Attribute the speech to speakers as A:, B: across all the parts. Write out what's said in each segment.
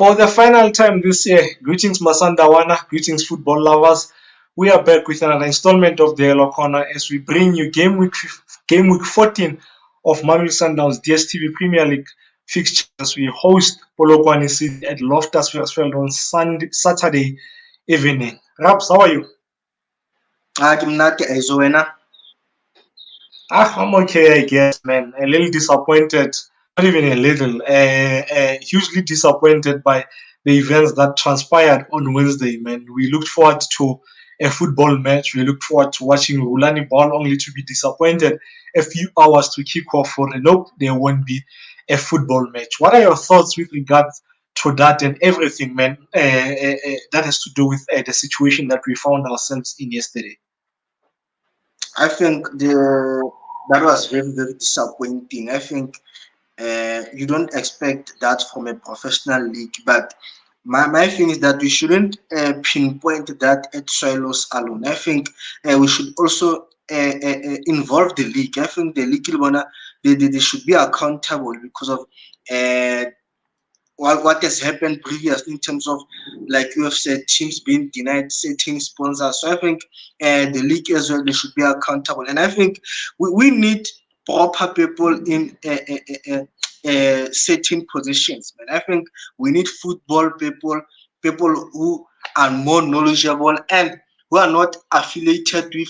A: For the final time this year, greetings Masandawana, greetings football lovers. We are back with another installment of the Yellow Corner as we bring you game week 14 of Mamelodi Sundowns DStv Premier League fixtures. We host Polokwane City at Loftus Versfeld on Saturday evening. Raps, how are you? I'm okay, I guess, man. A little disappointed, not even a little, hugely disappointed by the events that transpired on Wednesday, man. We looked forward to a football match. We looked forward to watching Rulani ball, only to be disappointed a few hours to kick off for the nope, there won't be a football match. What are your thoughts with regards to that and everything, man, that has to do with the situation that we found ourselves in yesterday?
B: I think that was very, very disappointing. I think you don't expect that from a professional league, but my thing is that we shouldn't pinpoint that at Swallows alone. I think we should also involve the league. I think the league they should be accountable because of uh, what has happened previously in terms of, like you have said, teams being denied certain sponsors. So I think the league as well, they should be accountable. And I think we need proper people in certain positions. And I think we need football people, people who are more knowledgeable and who are not affiliated with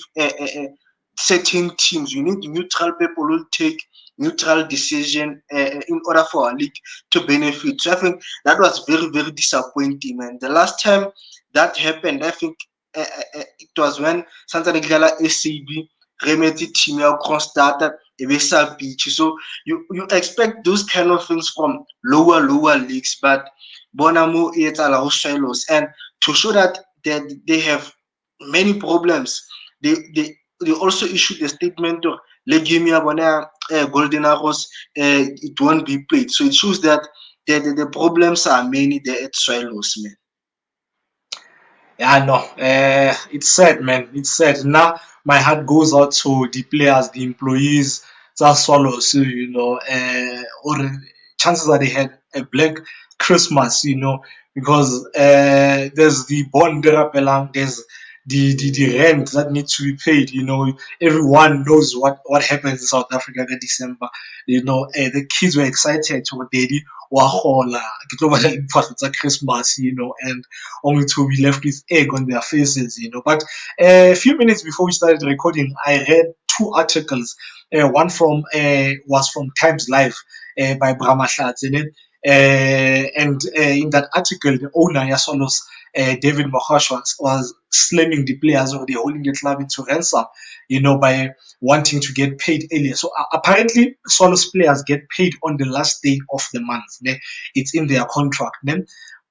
B: certain teams. You need neutral people who take neutral decision in order for our league to benefit. So I think that was very, very disappointing, man. The last time that happened, I think it was when Santa Nicola SCB Remedy team started a beach. So you expect those kind of things from lower leagues, but Bonamo Shilos, and to show that they have many problems, they also issued a statement of Legimia Bona Golden Arrows, it won't be played. So it shows that the problems are many there at Swallows, man.
A: Yeah, no, it's sad, man. It's sad. Now my heart goes out to the players, the employees, that swallows, or chances that they had a black Christmas, because there's the bond Rapelang, there's the rent that needs to be paid. Everyone knows what happens in South Africa in December. The kids were excited to daddy wahola, Christmas, and only to be left with egg on their faces. But a few minutes before we started recording, I read two articles. One was from Times Live by Brahma Shatz, and in that article, the owner Yasolos, David Mokash, was slamming the players or the holding the club into ransom, by wanting to get paid earlier. So apparently, Solos players get paid on the last day of the month. It's in their contract.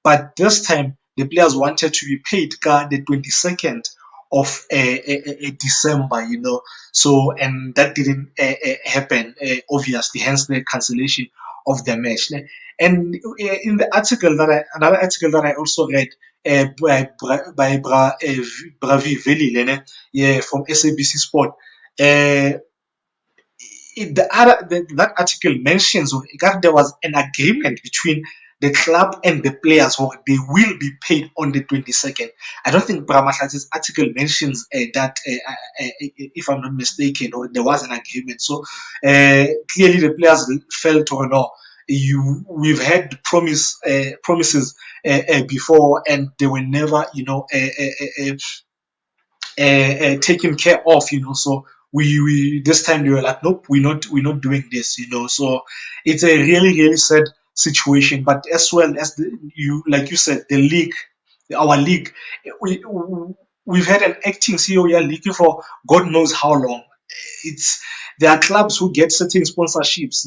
A: But this time, the players wanted to be paid the 22nd of December, So, and that didn't happen, obviously, hence the cancellation of the match. And in the another article that I also read by Bravi Veli, from SABC Sport, that article mentions that there was an agreement between the club and the players who they will be paid on the 22nd. I don't think Brahmasha's article mentions that, if I'm not mistaken, or there was an agreement. So clearly the players felt, or no, we've had promises before, and they were never, taken care of, So we this time they were like, nope, we're not doing this, So it's a really, really sad situation. But as well as like you said, the league, our league, we've had an acting CEO league for God knows how long. There are clubs who get certain sponsorships,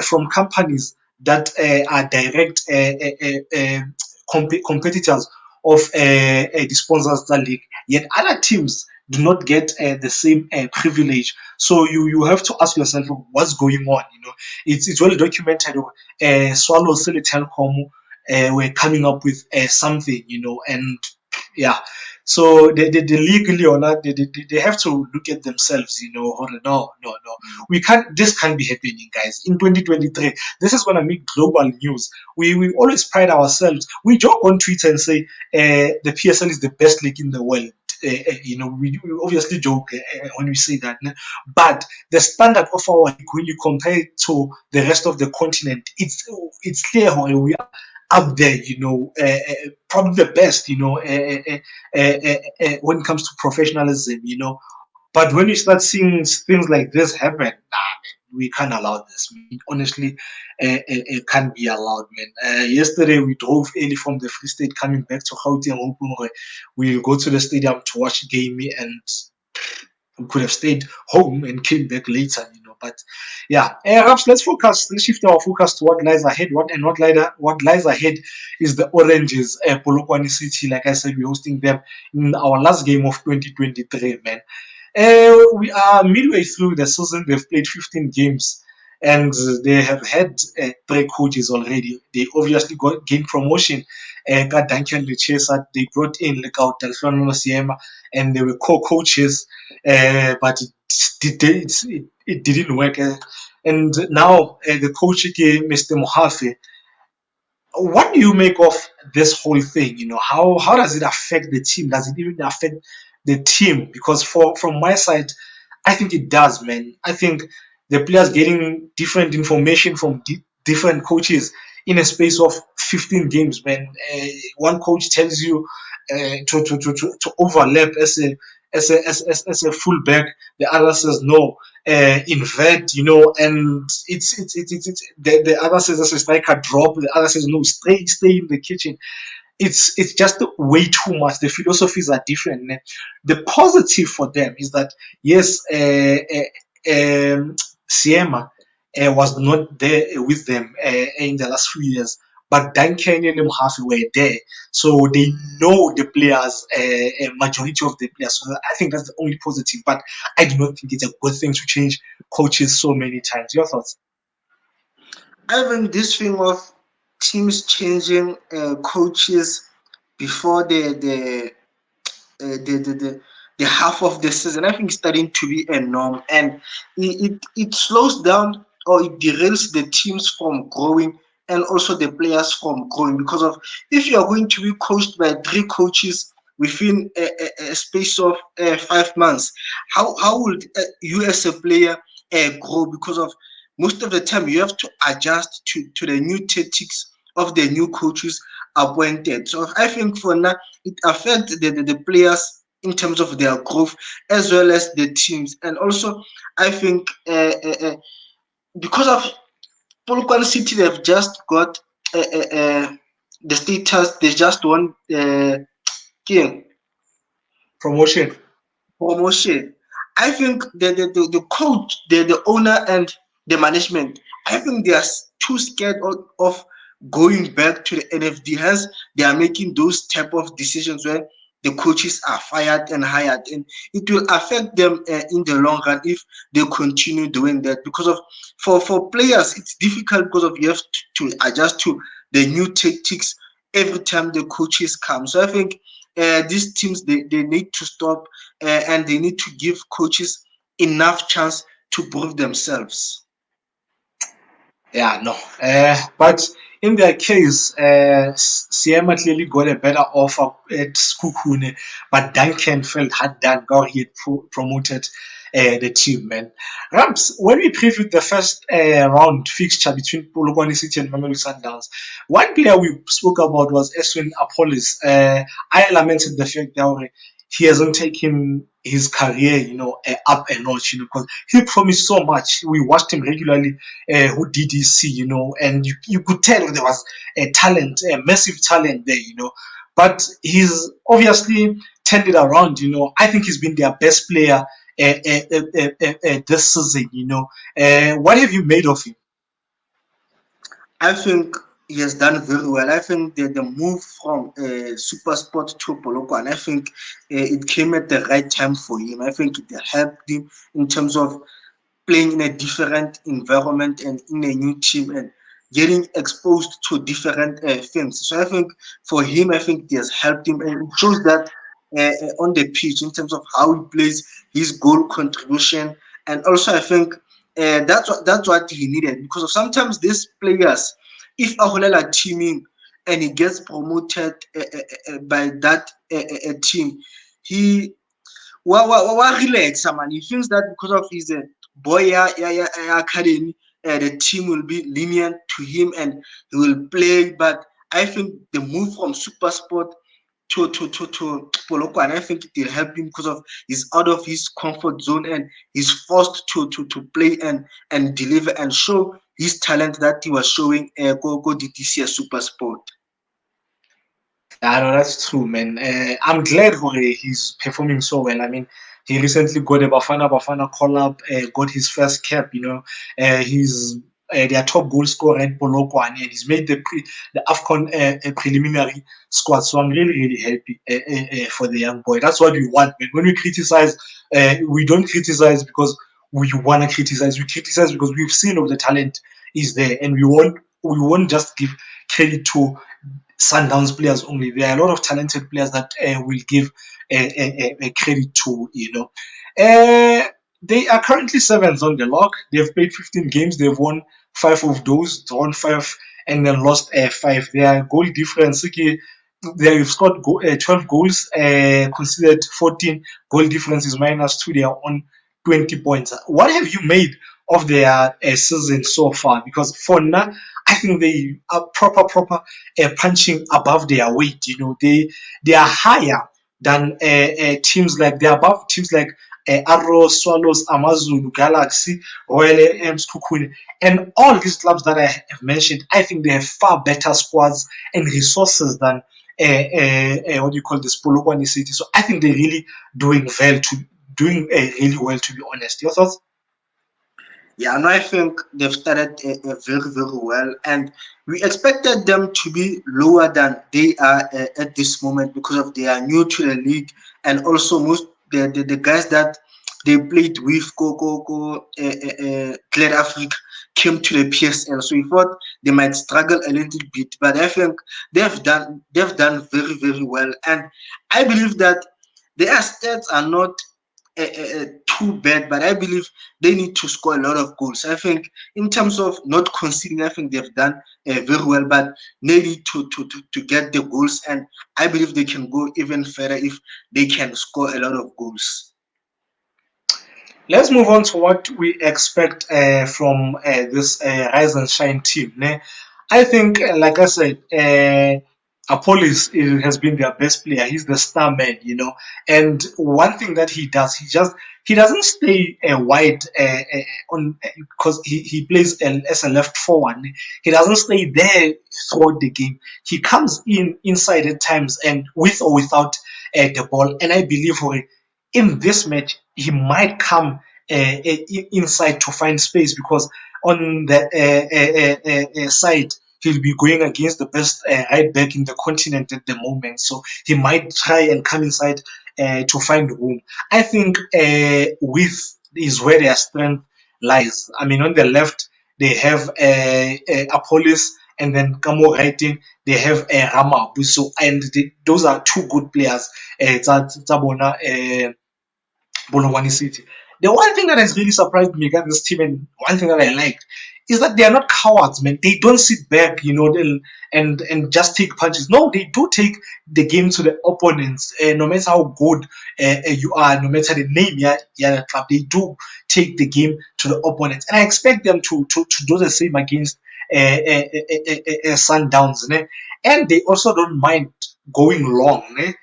A: from companies that are direct competitors of the sponsors that league. Yet other teams do not get the same privilege. So you have to ask yourself what's going on. It's well documented. Swallow Telecom were coming up with something, and yeah, So they legally or not, they have to look at themselves, Hold on, no. We can't, this can't be happening, guys. In 2023, this is gonna make global news. We always pride ourselves. We joke on Twitter and say the PSL is the best league in the world. We obviously joke when we say that, né? But the standard of our league, when you compare it to the rest of the continent, it's clear how we are up there, probably the best, when it comes to professionalism, But when you start seeing things like this happen, nah, man, we can't allow this. Man. Honestly, it can't be allowed, man. Yesterday we drove early from the Free State coming back to Gauteng, hoping we'll go to the stadium to watch the game, and we could have stayed home and came back later, But yeah, Raps, let's focus. Let's shift our focus to what lies ahead. What lies ahead is the Oranges, Polokwane City. Like I said, we're hosting them in our last game of 2023, man. We are midway through the season. They've played 15 games, and they have had three coaches already. They obviously gained promotion. Got Duncan Lechesa, they brought in Lekau Delfino Siema, and they were co-coaches, but it didn't work. And now the coach again, Mr. Mohafe, what do you make of this whole thing? How does it affect the team? Does it even affect the team? Because from my side, I think it does, man. I think the players getting different information from different coaches in a space of 15 games, man. One coach tells you to overlap as a fullback. The other says no, invert, and the other says as a striker drop. The other says no, stay in the kitchen. It's just way too much. The philosophies are different. The positive for them is that yes, Siema was not there with them in the last few years, but Duncan and Mhafi were there, so they know the players, a majority of the players. So I think that's the only positive. But I do not think it's a good thing to change coaches so many times. Your thoughts?
B: I think this thing of teams changing coaches before the half of the season, I think it's starting to be a norm, and it slows down or it derails the teams from growing and also the players from growing, because of if you are going to be coached by three coaches within a space of 5 months, how would you as a player grow? Because of most of the time you have to adjust to the new tactics of the new coaches appointed. So I think for now it affects the players in terms of their growth as well as the teams. And also I think because of Polokwane City, they've just got the status, they just won game
A: Promotion.
B: promotion. I think the coach, the owner, and the management, I think they are too scared of going back to the NFD. Hence, they are making those type of decisions where the coaches are fired and hired, and it will affect them in the long run if they continue doing that. Because of for players, it's difficult because of you have to adjust to the new tactics every time the coaches come. So I think these teams they need to stop and they need to give coaches enough chance to prove themselves.
A: Yeah, no. But in their case, Siema clearly got a better offer at Skukune, but Duncan felt hard done. God, he had promoted the team, man. Rams, when we previewed the first round fixture between Polokwane City and Mamelodi Sundowns, one player we spoke about was Eswin Apollos. I lamented the fact that he hasn't taken his career, up a notch, because he promised so much. We watched him regularly who DDC, and you could tell there was a talent, a massive talent there, But he's obviously turned it around, I think he's been their best player this season, What have you made of him?
B: I think he has done very well. I think the move from Super Sport to Polokwane, I think it came at the right time for him. I think it helped him in terms of playing in a different environment and in a new team and getting exposed to different things. So I think for him, I think it has helped him, and it shows that on the pitch in terms of how he plays, his goal contribution, and also I think that's what he needed, because of sometimes these players, if Aholela teaming and he gets promoted by that team, he wa relax, man. He feels that because of his boy academy, the team will be lenient to him and he will play. But I think the move from Super Sport to Polokwane, I think it will help him because of he's out of his comfort zone and he's forced to play and deliver and show his talent that he was showing go this year Super Sport.
A: Yeah, no, that's true, man. I'm glad he's performing so well. I mean, he recently got a Bafana call up, got his first cap. He's their top goal scorer at Polokwane, and he's made the Afcon preliminary squad. So I'm really happy for the young boy. That's what we want, man. When we criticize, we don't criticize because we want to criticize. We criticize because we've seen of the talent is there, and we won't just give credit to Sundowns players only. There are a lot of talented players that will give credit to, Uh, they are currently seventh on the log. They've played 15 games. They've won five of those, drawn five, and then lost five. Their goal difference, okay, they've scored 12 goals, considered 14. Goal difference is -2. They are on 20 points. What have you made of their season so far? Because for now, I think they are proper punching above their weight. They are higher than teams like they're above teams like Arrow, Swallows, Amazulu, Galaxy, Royal AMs, Kukune, and all these clubs that I have mentioned. I think they have far better squads and resources than what do you call this, Polokwane City. So I think they're really doing really well, to be honest. Your thoughts?
B: Yeah, and I think they've started very well, and we expected them to be lower than they are at this moment because of they are new to the league, and also most the guys that they played with Clear Africa came to the PSL, so we thought they might struggle a little bit, but I think they've done very well, and I believe that their stats are not too bad, but I believe they need to score a lot of goals. I think in terms of not conceding, I think they've done very well, but they need to get the goals, and I believe they can go even further if they can score a lot of goals.
A: Let's move on to what we expect from this Rise and Shine team. Ne? I think, like I said, Apollos has been their best player. He's the star man. And one thing that he does, he doesn't stay wide on because he plays as a left forward. He doesn't stay there throughout the game. He comes in inside at times and with or without the ball. And I believe in this match, he might come inside to find space because on the side, he'll be going against the best right back in the continent at the moment. So he might try and come inside to find room. I think width is where their strength lies. I mean, on the left, they have Apollos, and then Kamo writing, they have Ramabu. So, and those are two good players. Tsabona Polokwane City. The one thing that has really surprised me against this team, and one thing that I liked, is that they are not cowards, man. They don't sit back, and just take punches. No, they do take the game to the opponents. No matter how good you are, no matter the name, the club, they do take the game to the opponents, and I expect them to do the same against Sundowns, ne? And they also don't mind going long, ne?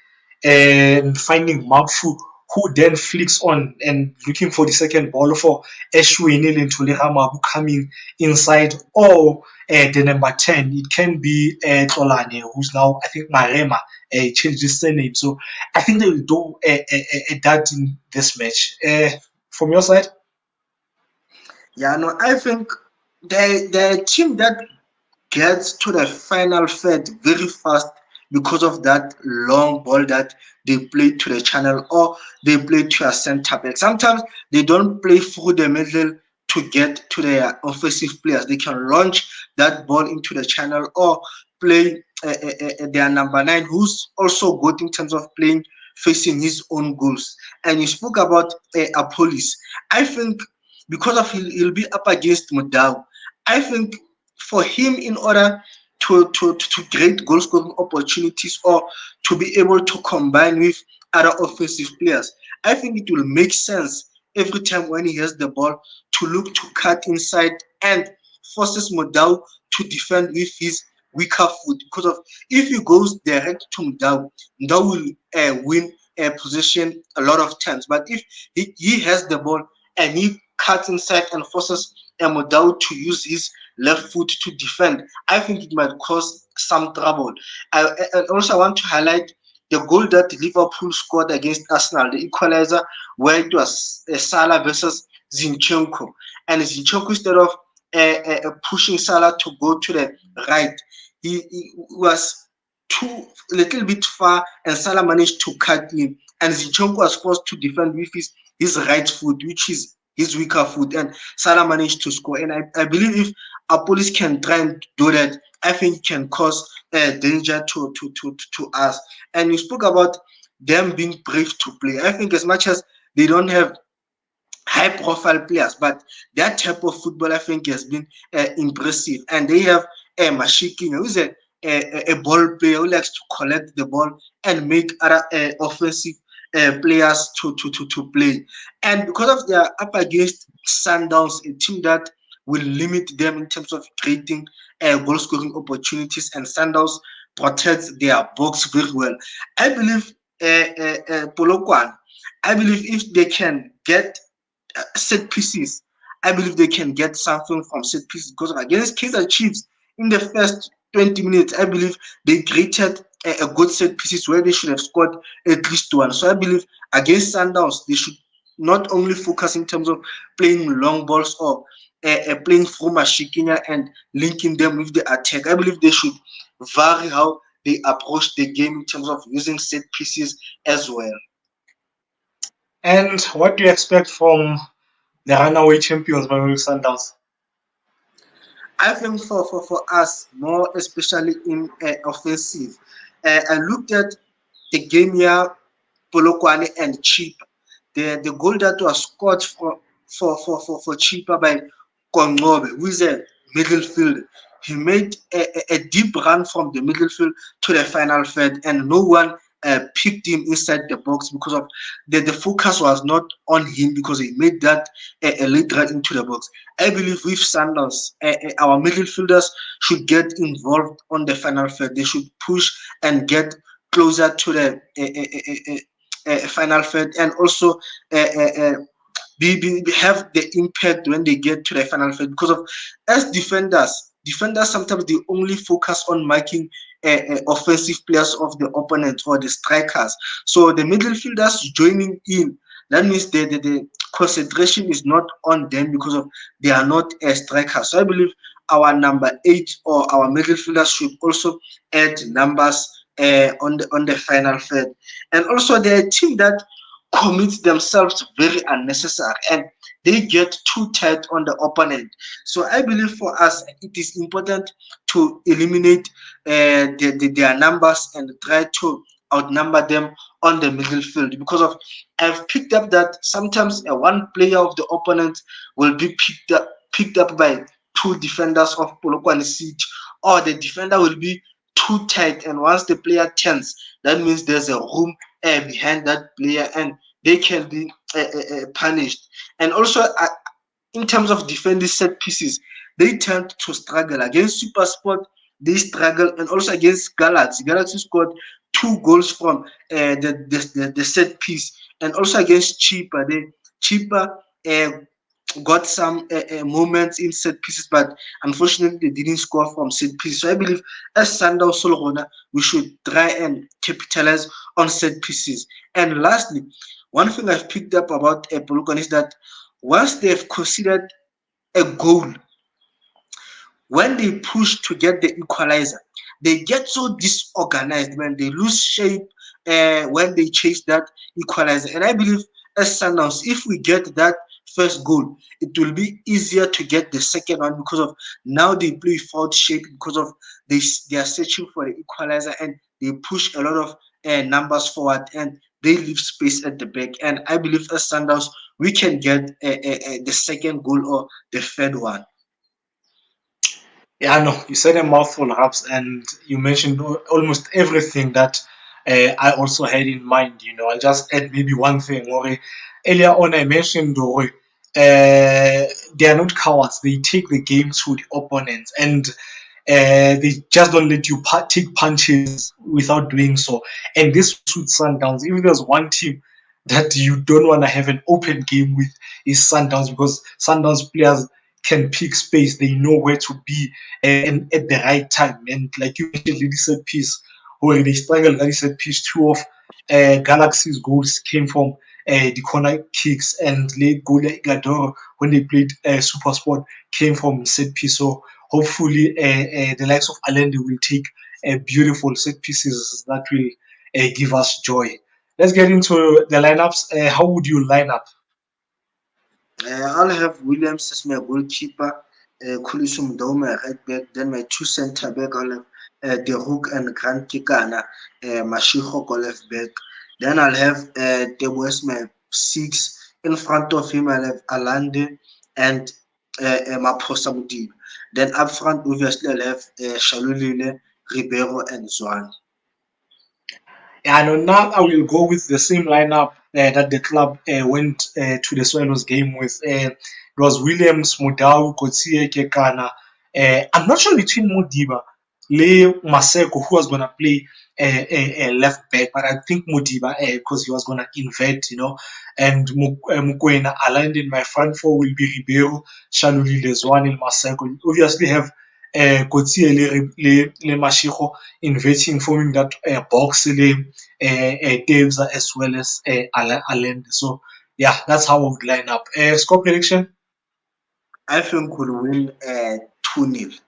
A: And finding Magfu, who then flicks on and looking for the second ball for Eshwini Lentuliramabu coming inside, or the number 10. It can be Tolane, who's now, I think, Marema, changed his surname. So I think they will do that in this match. From your side?
B: Yeah, no, I think the team that gets to the final third very fast because of that long ball that they play to the channel or they play to a center back. Sometimes they don't play through the middle to get to their offensive players. They can launch that ball into the channel or play their number 9, who's also good in terms of playing facing his own goals. And you spoke about a police. I think because of he'll be up against Mudau. I think for him, in order to create goal scoring opportunities or to be able to combine with other offensive players, I think it will make sense every time when he has the ball to look to cut inside and forces Mudau to defend with his weaker foot. Because of if he goes direct to Mudau, Mudau will win a possession a lot of times. But if he has the ball and he cuts inside and forces Mudau to use his left foot to defend, I think it might cause some trouble. I also want to highlight the goal that Liverpool scored against Arsenal, the equalizer, where it was Salah versus Zinchenko. And Zinchenko, instead of pushing Salah to go to the right, he was too a little bit far, and Salah managed to cut in. And Zinchenko was forced to defend with his right foot, which is his weaker foot, and Salah managed to score. And I believe if our police can try and do that, I think it can cause danger to us. And you spoke about them being brave to play. I think as much as they don't have high profile players, but that type of football I think has been impressive. And they have Mashiki, who is a ball player who likes to collect the ball and make other offensive players to play. And because of their up against Sundowns, a team that will limit them in terms of creating goal scoring opportunities, and Sundowns protects their box very well. I believe Polokwane, I believe if they can get set pieces, I believe they can get something from set pieces, because against Kaizer Chiefs in the first 20 minutes, I believe they created a good set pieces where they should have scored at least one. So I believe against Sundowns, they should not only focus in terms of playing long balls or playing through Mashikinya and linking them with the attack. I believe they should vary how they approach the game in terms of using set pieces as well.
A: And what do you expect from the runaway champions, Mamelodi Sundowns?
B: I think for us, more especially in offensive, I looked at the game here, Polokwane and Cheap. The goal that was scored for Cheaper by Kongobe, who is a midfielder. He made a deep run from the midfield to the final third, and no one picked him inside the box because of the focus was not on him, because he made that a late run into the box. I believe with Sundowns, our midfielders should get involved on the final third. They should push and get closer to the final third, and also have the impact when they get to the final third. Because of as defenders sometimes they only focus on marking offensive players of the opponent or the strikers. So the midfielders joining in, that means the concentration is not on them because of they are not a striker. So I believe our number 8 or our midfielders should also add numbers on the final third. And also they're a team that commit themselves very unnecessary, and they get too tight on the opponent. So I believe for us it is important to eliminate their numbers and try to outnumber them on the middle field, because of I've picked up that sometimes one player of the opponent will be picked up by two defenders of Polokwane City, or the defender will be too tight, and once the player turns, that means there's a room behind that player, and they can be punished. And also, in terms of defending set pieces, they tend to struggle against Super Sport. They struggle, and also against Galaxy. Galaxy scored 2 goals from the set piece, and also against Cheaper. Cheaper got some moments in set pieces, but unfortunately they didn't score from set pieces. So I believe as Sundowns Solomona, we should try and capitalize on set pieces. And lastly, one thing I've picked up about Polokwane is that once they've considered a goal, when they push to get the equalizer, they get so disorganized, when they lose shape when they chase that equalizer. And I believe as Sundowns, if we get that first goal, it will be easier to get the second one, because of now they play without shape, because of they are searching for the equalizer, and they push a lot of numbers forward, and they leave space at the back. And I believe as Sundowns, we can get the second goal or the third one.
A: Yeah, no, you said a mouthful, Raps, and you mentioned almost everything that I also had in mind. I'll just add maybe one thing. Earlier on, I mentioned they are not cowards. They take the game to the opponents, and they just don't let you take punches without doing so. And this suits Sundowns. If there's one team that you don't want to have an open game with, is Sundowns, because Sundowns players can pick space. They know where to be and at the right time. And like you mentioned, Lady set piece, where they struggled Lady set piece. Two of Galaxy's goals came from the corner kicks, and late goal Gador when they played Super Sport came from set piece. So hopefully, the likes of Allende will take beautiful set pieces that will give us joy. Let's get into the lineups. How would you line up?
B: I'll have Williams as my goalkeeper, Kulisum Dome right back, then my two center back, I'll have De Hook and Grant Kikana, Mashiko left back. Then I'll have Tebo as my six. In front of him, I'll have Alande and Maposa Mudib. Then up front, obviously, I'll have Shalulile, Ribeiro, and Zwan.
A: And now I will go with the same lineup that the club went to the Swallows game with. It was Williams, Mudau, Kotsie, Kekana. I'm not sure between Mudiba, Le Maseko, who was going to play left back, but I think Mudiba, because he was going to invert, and Mukwena aligned in my front four will be Ribeiro, Shaluli, Lezwan, and Maseko. You obviously have Kotsie le Mashiko inverting, forming that box Daves as well as Alend. So yeah, that's how I would line up. Score prediction.
B: I think we'll win 2-0.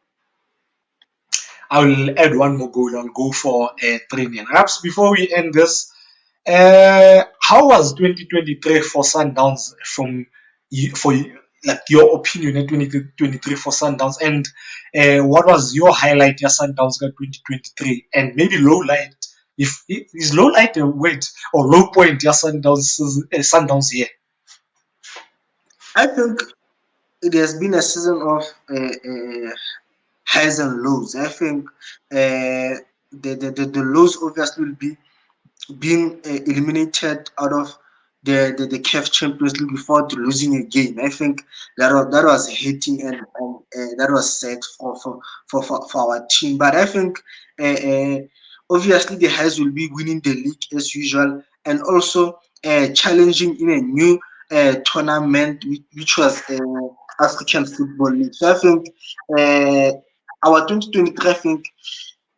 A: I will add one more goal. I'll go for 3-0. Perhaps before we end this, how was 2023 for Sundowns from for like your opinion in 2023 for Sundowns, and what was your highlight? Your Sundowns got 2023, and maybe low light. If is low light a word or low point? Your Sundowns here.
B: I think it has been a season of highs and lows. I think the lows obviously will be being eliminated out of the CAF Champions League before losing a game. I think that was hitting, and that was sad for our team. But I think obviously the highs will be winning the league as usual, and also challenging in a new tournament which was African Football League. So I think our 2023, I think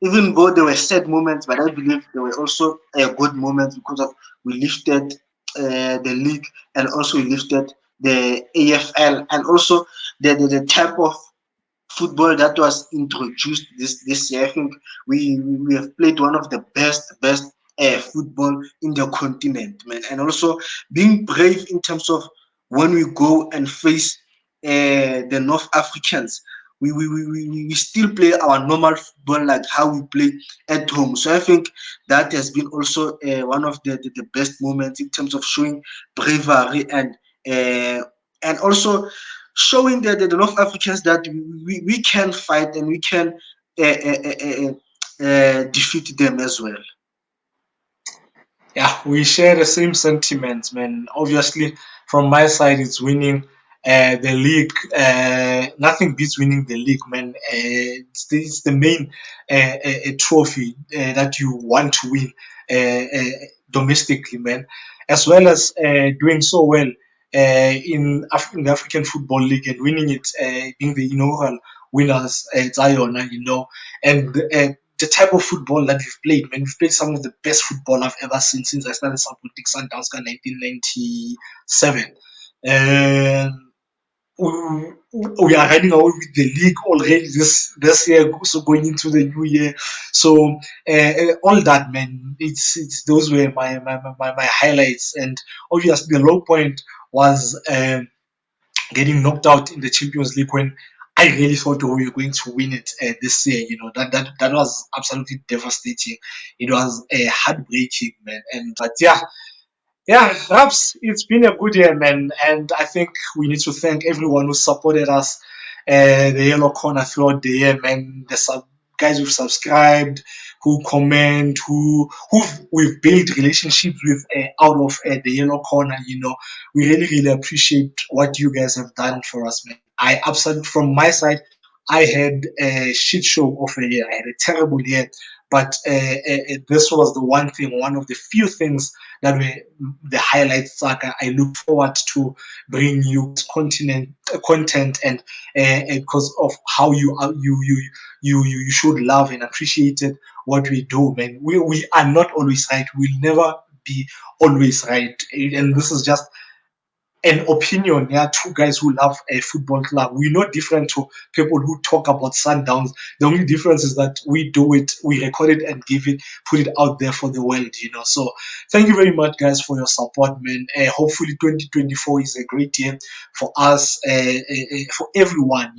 B: even though there were sad moments, but I believe there were also good moments because of we lifted the league, and also we lifted the AFL, and also the type of football that was introduced this year. I think we have played one of the best football in the continent, man, and also being brave in terms of when we go and face the North Africans. We still play our normal football like how we play at home. So I think that has been also one of the best moments in terms of showing bravery, and also showing the North Africans that we can fight, and we can defeat them as well.
A: Yeah, we share the same sentiments, man. Obviously, from my side, it's winning the league. Nothing beats winning the league, man. It's the main trophy that you want to win domestically, man, as well as doing so well in the African Football League and winning it, being the inaugural winners, Zion, and the type of football that we've played, man. We've played some of the best football I've ever seen since I started supporting Sundowns in 1997. And we are running away with the league already this year, so going into the new year. So all that, man, it's those were my highlights, and obviously the low point was getting knocked out in the Champions League when I really thought we were going to win it this year. That was absolutely devastating. It was heartbreaking, man. And but yeah, Raps, it's been a good year, man. And I think we need to thank everyone who supported us, the Yellow Corner throughout the year, man. Guys who've subscribed, who comment, who we've built relationships with out of the Yellow Corner. We really, really appreciate what you guys have done for us, man. I absolutely, from my side, I had a shit show of a year. I had a terrible year, but this was the one of the few things that were the highlights saga. I look forward to bring you content, and because of how you should love and appreciate it, what we do, man. We are not always right. We'll never be always right, and this is just an opinion. Yeah, two guys who love a football club. We're not different to people who talk about Sundowns. The only difference is that we do it, we record it and put it out there for the world. So thank you very much, guys, for your support, man. Hopefully 2024 is a great year for us, for everyone,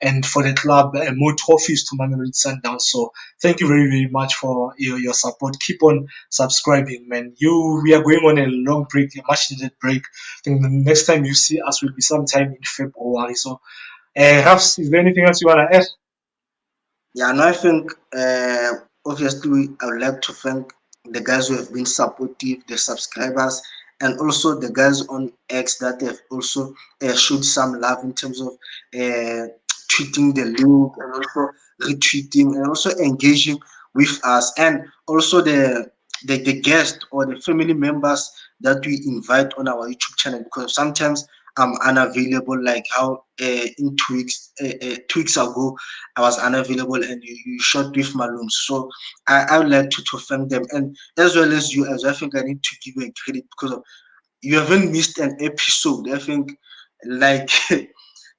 A: and for the club. More trophies to Mamelodi Sundowns. So thank you very, very much for your support. Keep on subscribing, man. We are going on a long break, a much needed break. I think the next time you see us will be sometime in February. So, Rafs, is there anything else you want to add?
B: Yeah, and I think obviously I would like to thank the guys who have been supportive, the subscribers, and also the guys on X that have also showed some love in terms of tweeting the link and also retweeting and also engaging with us, and also the guest or the family members that we invite on our YouTube channel, because sometimes I'm unavailable, like how in 2 weeks ago I was unavailable and you shot with Malum. So I would like to thank them, and as well as you, as I think I need to give you a credit because of, you haven't missed an episode. I think, like,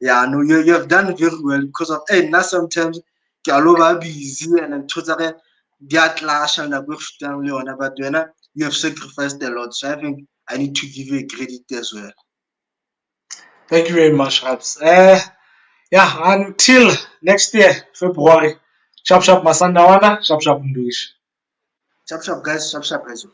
B: yeah, no, you have done very well because of, hey, now sometimes ke a lo ba busy and then totally di a clash and I go down le but when you have sacrificed a lot. So I think I need to give you a credit as well.
A: Thank you very much, Rafs. Yeah, until next year, February. Sharp, sharp, Masandawana, sharp, sharp, Nduish.
B: Chop chop guys, chop chop guys.